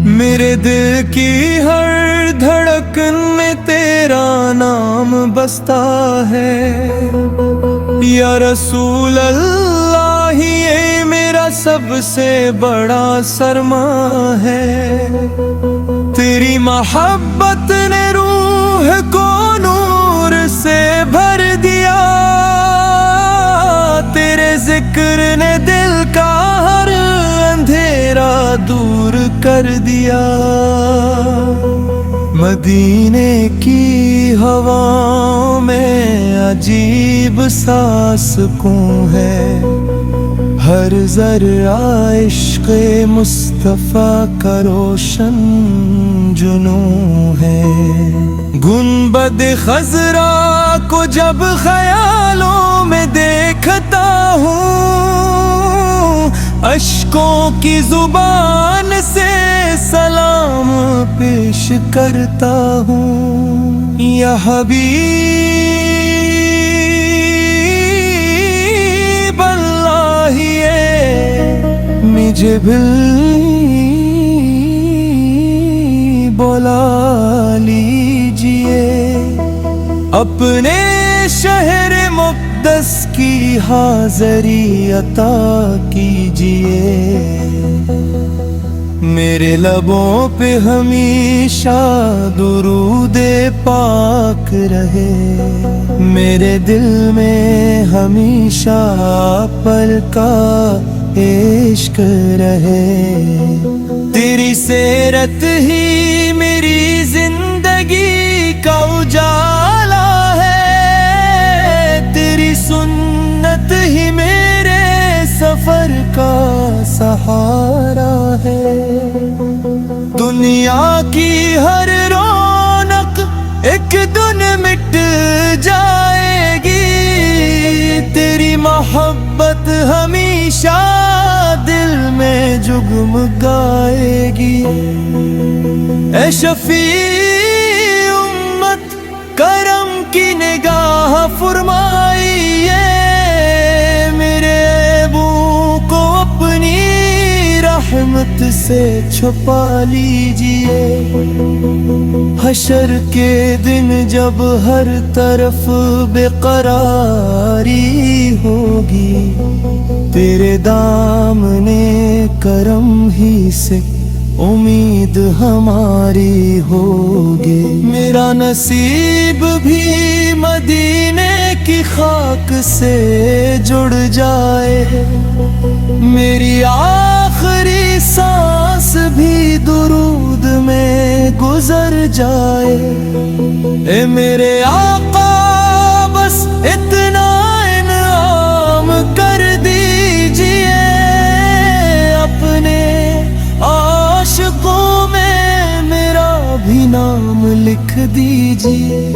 میرے دل کی ہر دھڑکن میں تیرا نام بستا ہے، یا رسول اللہ یہ میرا سب سے بڑا سرما ہے۔ تیری محبت نے روح کو نور سے بھر دیا، تیرے ذکر نے دل کا ہر اندھیرا دور کر دیا۔ مدینے کی ہواؤں میں عجیب سا سکون ہے، ہر ذرہ عشق مصطفیٰ کا روشن جنون ہے۔ گنبد خضرا کو جب خیالوں میں دیکھتا ہوں، اشکوں کی زبان سے سلام پیش کرتا ہوں۔ یا حبیب اللہ مجھے بھی بلا لیجئے، اپنے شہر مقدس کی حاضری عطا کیجئے۔ میرے لبوں پہ ہمیشہ درود پاک رہے، میرے دل میں ہمیشہ پل کا عشق رہے۔ تیری سیرت ہی میری زندگی کا اجالا ہے، تیری سنت ہی میرے سفر کا سہارا ہے۔ دنیا کی ہر رونق ایک دن مٹ جائے گی، تیری محبت ہمیشہ دل میں جگمگائے گی۔ اے شفیع امت کرم کی نگاہ فرمائیے، میرے عیبوں کو اپنی رحمت سے چھپا لیجئے۔ حشر کے دن جب ہر طرف بے قراری ہوگی، تیرے دامنے کرم ہی سے امید ہماری ہوگی۔ میرا نصیب بھی مدینے کی خاک سے جڑ جائے، میری آخری سانس بھی درود میں گزر جائے۔ اے میرے آقا بس اتنا انعام کر دیجئے، اپنے عاشقوں میں میرا بھی نام لکھ دیجئے۔